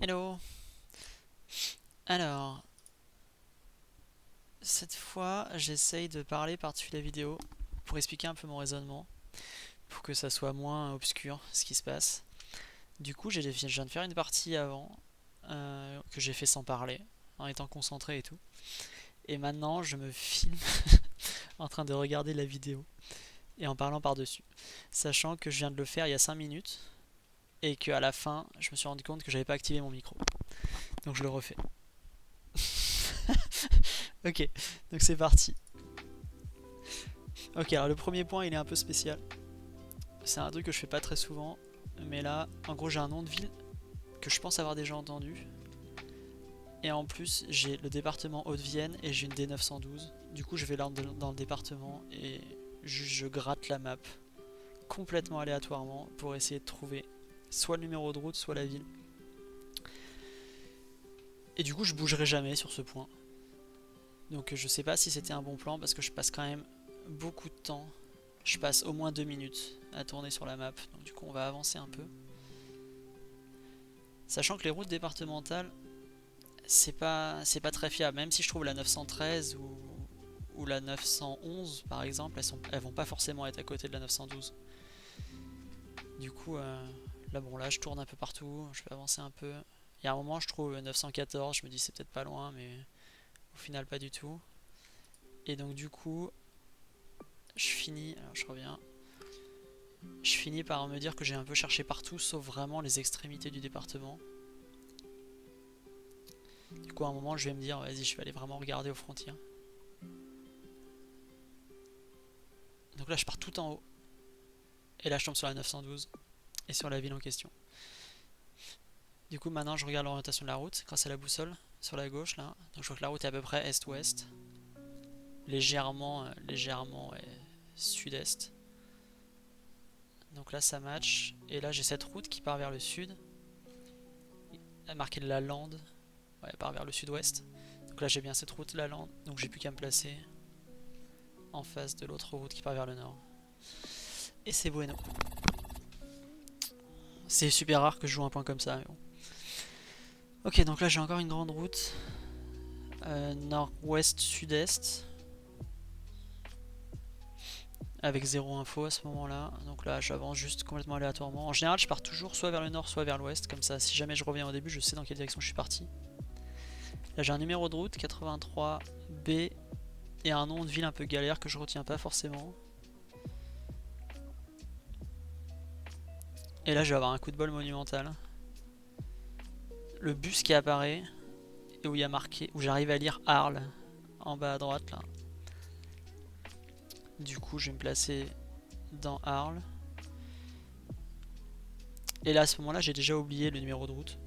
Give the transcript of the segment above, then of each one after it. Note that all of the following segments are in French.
Hello. Alors, cette fois, j'essaye de parler par-dessus la vidéo pour expliquer un peu mon raisonnement, pour que ça soit moins obscur ce qui se passe. Du coup, je viens de faire une partie avant que j'ai fait sans parler, en étant concentré et tout. Et maintenant, je me filme en train de regarder la vidéo et en parlant par-dessus, sachant que je viens de le faire il y a 5 minutes et qu'à la fin, je me suis rendu compte que j'avais pas activé mon micro. Donc je le refais. Ok, donc c'est parti. Ok, alors le premier point, il est un peu spécial. C'est un truc que je fais pas très souvent, mais là, en gros, j'ai un nom de ville que je pense avoir déjà entendu. Et en plus, j'ai le département Haute-Vienne et j'ai une D912. Du coup, je vais là dans le département et je gratte la map complètement aléatoirement pour essayer de trouver soit le numéro de route, soit la ville. Et du coup, je bougerai jamais sur ce point. Donc, je sais pas si c'était un bon plan parce que je passe quand même beaucoup de temps. Je passe au moins 2 minutes à tourner sur la map. Donc, du coup, on va avancer un peu. Sachant que les routes départementales, c'est pas très fiable. Même si je trouve la 913 ou la 911 par exemple, elles vont pas forcément être à côté de la 912. Du coup, là bon, là je tourne un peu partout, je vais avancer un peu. Il y a un moment, je trouve 914, je me dis c'est peut-être pas loin, mais au final pas du tout. Et donc du coup, alors je reviens, je finis par me dire que j'ai un peu cherché partout, sauf vraiment les extrémités du département. Du coup, à un moment, je vais me dire, vas-y, je vais aller vraiment regarder aux frontières. Donc là, je pars tout en haut. Et là, je tombe sur la 912 et sur la ville en question. Du coup, maintenant, je regarde l'orientation de la route grâce à la boussole sur la gauche là. Donc, je vois que la route est à peu près est-ouest, légèrement sud-est. Donc là, ça match. Et là, j'ai cette route qui part vers le sud. Elle est marquée de la Lande. Ouais, elle part vers le sud-ouest. Donc là, j'ai bien cette route, la Lande. Donc, j'ai plus qu'à me placer en face de l'autre route qui part vers le nord. Et c'est bueno. C'est super rare que je joue un point comme ça, mais bon. Ok, donc là, j'ai encore une grande route. Nord-ouest, sud-est. Avec zéro info à ce moment-là. Donc là, j'avance juste complètement aléatoirement. En général, je pars toujours soit vers le nord, soit vers l'ouest. Comme ça, si jamais je reviens au début, je sais dans quelle direction je suis parti. Là, j'ai un numéro de route, 83B, et un nom de ville un peu galère que je retiens pas forcément. Et là, je vais avoir un coup de bol monumental. Le bus qui apparaît, et où il y a marqué, où j'arrive à lire Arles, en bas à droite, là. Du coup, je vais me placer dans Arles. Et là, à ce moment-là, j'ai déjà oublié le numéro de route.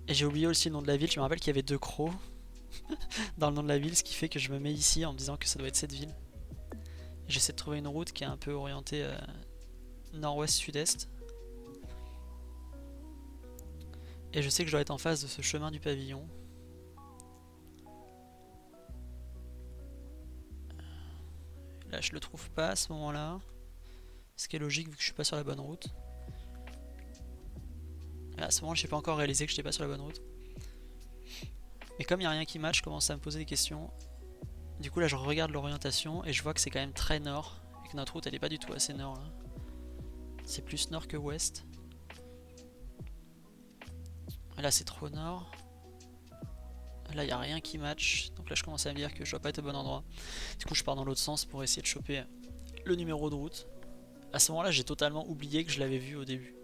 Et j'ai oublié aussi le nom de la ville. Je me rappelle qu'il y avait deux crocs dans le nom de la ville, ce qui fait que je me mets ici en me disant que ça doit être cette ville. J'essaie de trouver une route qui est un peu orientée nord-ouest-sud-est. Et je sais que je dois être en face de ce chemin du pavillon. Là, je le trouve pas à ce moment-là. Ce qui est logique vu que je suis pas sur la bonne route. Et à ce moment, j'ai pas encore réalisé que j'étais pas sur la bonne route. Mais comme il n'y a rien qui match, je commence à me poser des questions. Du coup, là, je regarde l'orientation et je vois que c'est quand même très nord. Et que notre route, elle est pas du tout assez nord là. C'est plus nord que ouest. Et là, c'est trop nord. Là, il n'y a rien qui match. Donc là, je commence à me dire que je dois pas être au bon endroit. Du coup, je pars dans l'autre sens pour essayer de choper le numéro de route. À ce moment-là, j'ai totalement oublié que je l'avais vu au début.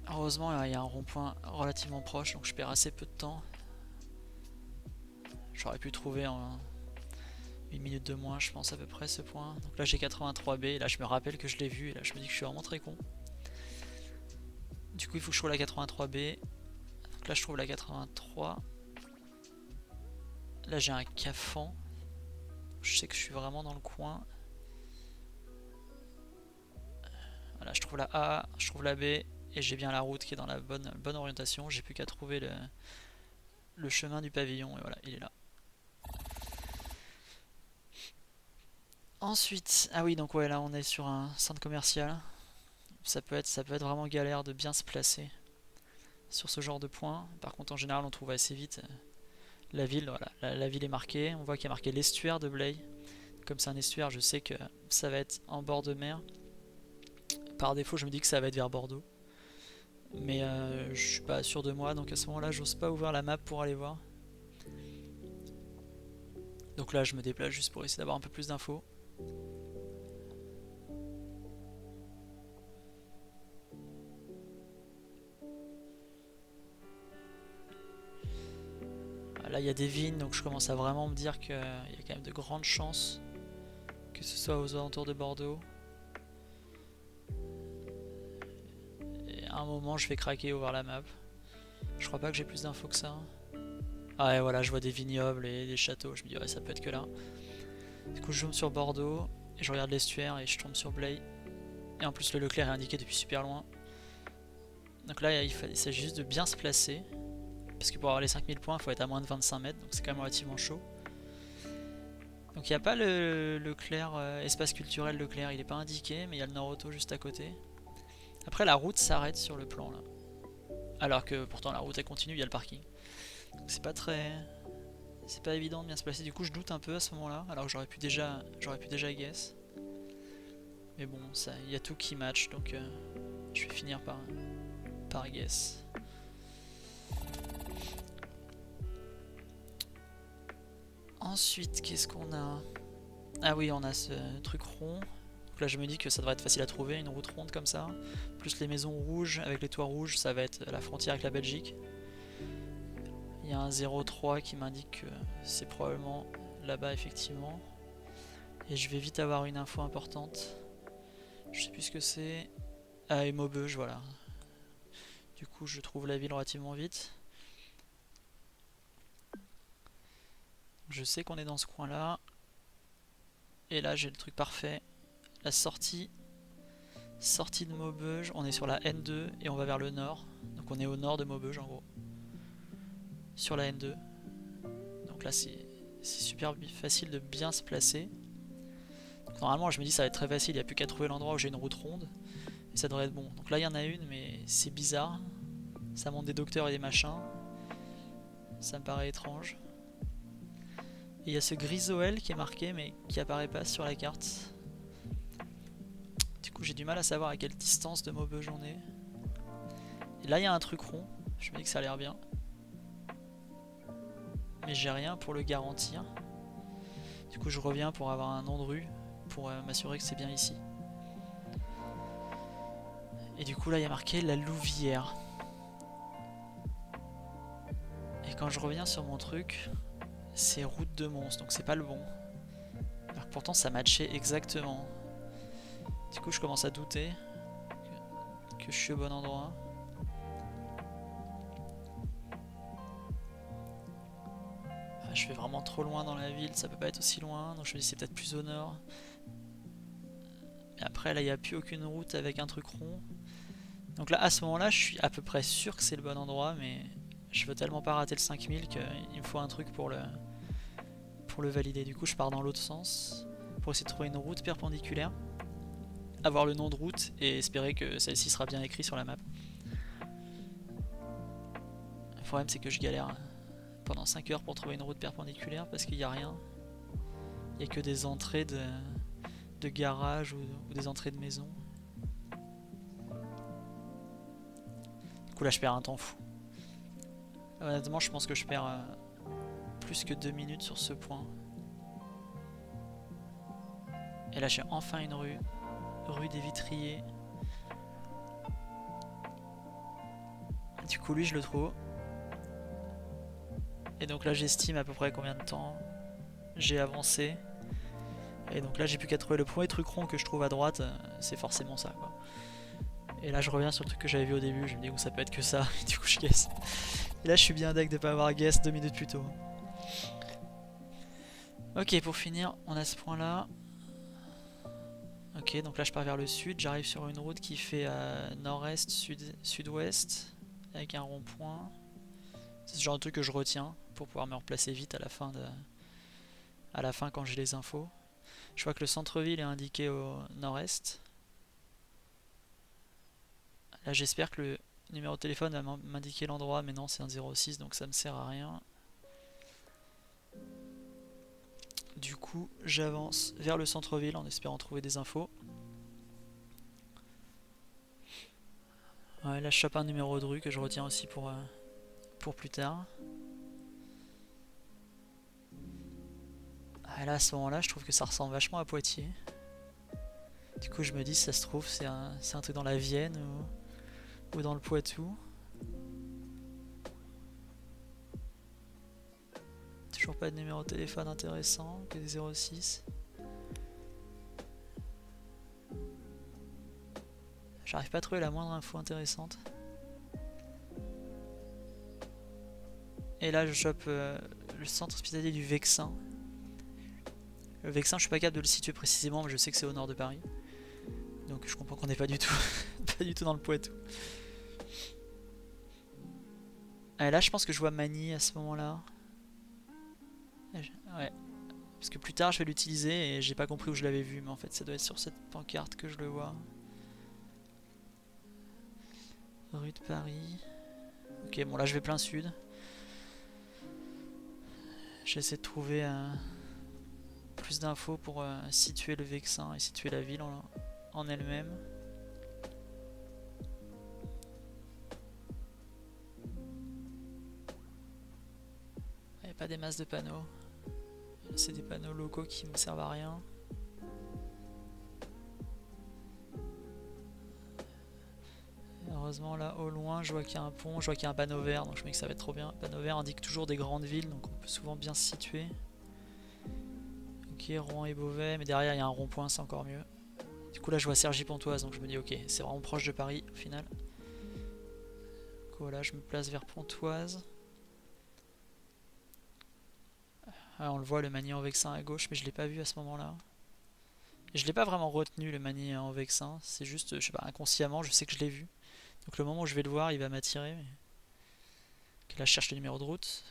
Heureusement, il y a un rond-point relativement proche, donc je perds assez peu de temps. J'aurais pu trouver en 8 minutes de moins, je pense, à peu près ce point. Donc là, j'ai 83B, et là, je me rappelle que je l'ai vu, et là, je me dis que je suis vraiment très con. Du coup, il faut que je trouve la 83B. Donc là, je trouve la 83. Là, j'ai un cafan. Je sais que je suis vraiment dans le coin. Voilà, je trouve la A, je trouve la B, et j'ai bien la route qui est dans la bonne orientation. J'ai plus qu'à trouver le chemin du pavillon, et voilà, il est là. Ensuite, ah oui, donc ouais, là on est sur un centre commercial. ça peut être vraiment galère de bien se placer sur ce genre de point. Par contre, en général, on trouve assez vite la ville. Voilà, la ville est marquée. On voit qu'il y a marqué l'estuaire de Blaye. Comme c'est un estuaire, je sais que ça va être en bord de mer. Par défaut, je me dis que ça va être vers Bordeaux. Mais je suis pas sûr de moi, donc à ce moment-là, j'ose pas ouvrir la map pour aller voir. Donc là, je me déplace juste pour essayer d'avoir un peu plus d'infos. Là, il y a des vignes, donc je commence à vraiment me dire qu'il y a quand même de grandes chances que ce soit aux alentours de Bordeaux. Et à un moment, je vais craquer et ouvrir la map. Je crois pas que j'ai plus d'infos que ça. Ah ouais, voilà, je vois des vignobles et des châteaux. Je me dis, ouais, ça peut être que là. Du coup, je zoome sur Bordeaux et je regarde l'estuaire et je tombe sur Blaye. Et en plus, le Leclerc est indiqué depuis super loin. Donc là, il s'agit juste de bien se placer. Parce que pour avoir les 5000 points, il faut être à moins de 25 mètres. Donc c'est quand même relativement chaud. Donc il n'y a pas le Leclerc, espace culturel Leclerc. Il n'est pas indiqué, mais il y a le Nord-Auto juste à côté. Après, la route s'arrête sur le plan là. Alors que pourtant, la route elle continue, il y a le parking. Donc c'est pas très. C'est pas évident de bien se placer. Du coup, je doute un peu à ce moment-là. Alors que j'aurais pu déjà guess. Mais bon, il y a tout qui match. Donc je vais finir par guess. Ensuite, qu'est-ce qu'on a? Ah oui, on a ce truc rond. Donc là, je me dis que ça devrait être facile à trouver, une route ronde comme ça. Plus les maisons rouges avec les toits rouges, ça va être la frontière avec la Belgique. Il y a un 03 qui m'indique que c'est probablement là-bas, effectivement. Et je vais vite avoir une info importante. Je sais plus ce que c'est. Ah, et Maubeuge, voilà. Du coup, je trouve la ville relativement vite. Je sais qu'on est dans ce coin-là. Et là, j'ai le truc parfait. La sortie de Maubeuge. On est sur la N2 et on va vers le nord. Donc on est au nord de Maubeuge, en gros. Sur la N2. Donc là, c'est super facile de bien se placer. Donc, normalement, je me dis ça va être très facile. Il n'y a plus qu'à trouver l'endroit où j'ai une route ronde. Et ça devrait être bon. Donc là, il y en a une, mais c'est bizarre. Ça monte des docteurs et des machins. Ça me paraît étrange. Et il y a ce Grisoel qui est marqué, mais qui apparaît pas sur la carte. Du coup, j'ai du mal à savoir à quelle distance de Maubeuge on est. Et là, il y a un truc rond. Je me dis que ça a l'air bien. Mais j'ai rien pour le garantir. Du coup, je reviens pour avoir un nom de rue. Pour m'assurer que c'est bien ici. Et du coup, là, il y a marqué la Louvière. Et quand je reviens sur mon truc, c'est route de Mons, donc c'est pas le bon. Alors que pourtant, ça matchait exactement. Du coup, je commence à douter que je suis au bon endroit. Je vais vraiment trop loin dans la ville, ça peut pas être aussi loin, donc je me dis c'est peut-être plus au nord. Mais après, là, il n'y a plus aucune route avec un truc rond. Donc là, à ce moment-là, je suis à peu près sûr que c'est le bon endroit, mais je veux tellement pas rater le 5000 qu'il me faut un truc pour le valider. Du coup, je pars dans l'autre sens pour essayer de trouver une route perpendiculaire, avoir le nom de route et espérer que celle-ci sera bien écrite sur la map. Le problème, c'est que je galère pendant 5 heures pour trouver une route perpendiculaire parce qu'il n'y a rien. Il n'y a que des entrées de garage ou des entrées de maison. Du coup, là, je perds un temps fou. Honnêtement, je pense que je perds plus que 2 minutes sur ce point. Et là, j'ai enfin une rue. Rue des Vitriers. Du coup, lui, je le trouve. Et donc là, j'estime à peu près combien de temps j'ai avancé. Et donc là, j'ai plus qu'à trouver le premier truc rond que je trouve à droite. C'est forcément ça, quoi. Et là, je reviens sur le truc que j'avais vu au début. Je me dis, ça peut être que ça. Et du coup, je guess. Et là, je suis bien deck de pas avoir guess 2 minutes plus tôt. Ok, pour finir, on a ce point là. Ok, donc là je pars vers le sud, j'arrive sur une route qui fait nord-est, sud-ouest, avec un rond-point. C'est ce genre de truc que je retiens pour pouvoir me replacer vite à la fin quand j'ai les infos. Je vois que le centre-ville est indiqué au nord-est. Là j'espère que le numéro de téléphone va m'indiquer l'endroit, mais non c'est un 06 donc ça me sert à rien. Du coup j'avance vers le centre-ville en espérant trouver des infos. Ouais, là je chope un numéro de rue que je retiens aussi pour plus tard. Ah, là à ce moment là je trouve que ça ressemble vachement à Poitiers. Du coup je me dis si ça se trouve c'est un truc dans la Vienne ou dans le Poitou. Toujours pas de numéro de téléphone intéressant, que des 06. J'arrive pas à trouver la moindre info intéressante. Et là je chope le centre hospitalier du Vexin. Le Vexin je suis pas capable de le situer précisément mais je sais que c'est au nord de Paris. Donc je comprends qu'on n'est pas du tout pas du tout dans le Poitou. Et là je pense que je vois Magny à ce moment là. Ouais. Parce que plus tard je vais l'utiliser et j'ai pas compris où je l'avais vu, mais en fait ça doit être sur cette pancarte que je le vois. Rue de Paris. Ok, bon là je vais plein sud. J'essaie de trouver plus d'infos pour situer le Vexin et situer la ville en elle-même. Il n'y a pas des masses de panneaux. C'est des panneaux locaux qui me servent à rien. Et heureusement là au loin je vois qu'il y a un pont, je vois qu'il y a un panneau vert, donc je me dis que ça va être trop bien. Le panneau vert indique toujours des grandes villes, donc on peut souvent bien se situer. Ok, Rouen et Beauvais, mais derrière il y a un rond-point, c'est encore mieux. Du coup là je vois Cergy-Pontoise, donc je me dis ok, c'est vraiment proche de Paris au final. Donc voilà, je me place vers Pontoise. Ah, on le voit le Magny en Vexin à gauche, mais je l'ai pas vu à ce moment là. Et je l'ai pas vraiment retenu le Magny en Vexin, c'est juste, je sais pas, inconsciemment je sais que je l'ai vu. Donc le moment où je vais le voir il va m'attirer. Mais... Ok, là je cherche le numéro de route.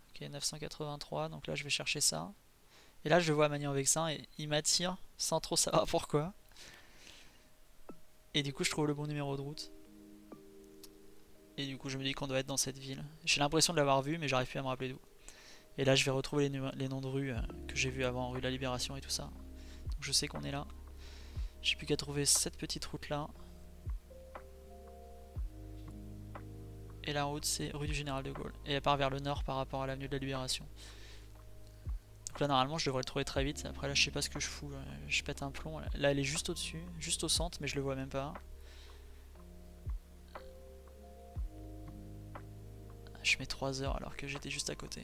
Ok, 983, donc là je vais chercher ça. Et là je le vois à Magny en Vexin et il m'attire sans trop savoir pourquoi. Et du coup je trouve le bon numéro de route. Et du coup je me dis qu'on doit être dans cette ville. J'ai l'impression de l'avoir vu mais j'arrive plus à me rappeler d'où. Et là je vais retrouver les noms de rues que j'ai vus avant, rue de la Libération et tout ça. Donc je sais qu'on est là. J'ai plus qu'à trouver cette petite route là. Et la route c'est rue du Général de Gaulle. Et elle part vers le nord par rapport à l'avenue de la Libération. Donc là normalement je devrais le trouver très vite. Après là je sais pas ce que je fous. Je pète un plomb. Là elle est juste au dessus, juste au centre mais je le vois même pas. Je mets 3 heures alors que j'étais juste à côté.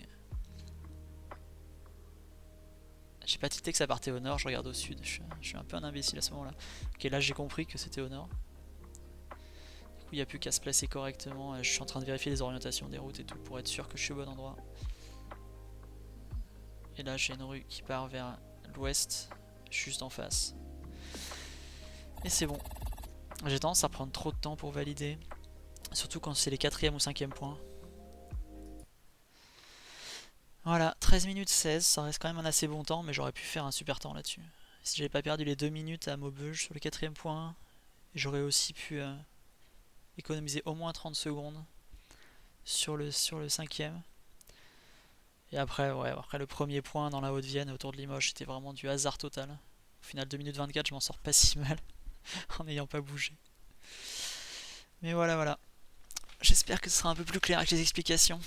J'ai pas tilté que ça partait au nord, je regarde au sud. Je suis un peu un imbécile à ce moment là. Ok, là j'ai compris que c'était au nord. Du coup il n'y a plus qu'à se placer correctement. Je suis en train de vérifier les orientations des routes et tout pour être sûr que je suis au bon endroit. Et là j'ai une rue qui part vers l'ouest, juste en face. Et c'est bon. J'ai tendance à prendre trop de temps pour valider. Surtout quand c'est les 4e ou 5e points. Voilà, 13 minutes 16, ça reste quand même un assez bon temps, mais j'aurais pu faire un super temps là-dessus. Si j'avais pas perdu les 2 minutes à Maubeuge sur le 4e point, j'aurais aussi pu économiser au moins 30 secondes sur le 5e. Et après, ouais, après le premier point dans la Haute-Vienne autour de Limoges, c'était vraiment du hasard total. Au final, 2 minutes 24, je m'en sors pas si mal en n'ayant pas bougé. Mais voilà, voilà. J'espère que ce sera un peu plus clair avec les explications.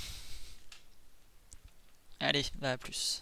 Allez, bah à plus.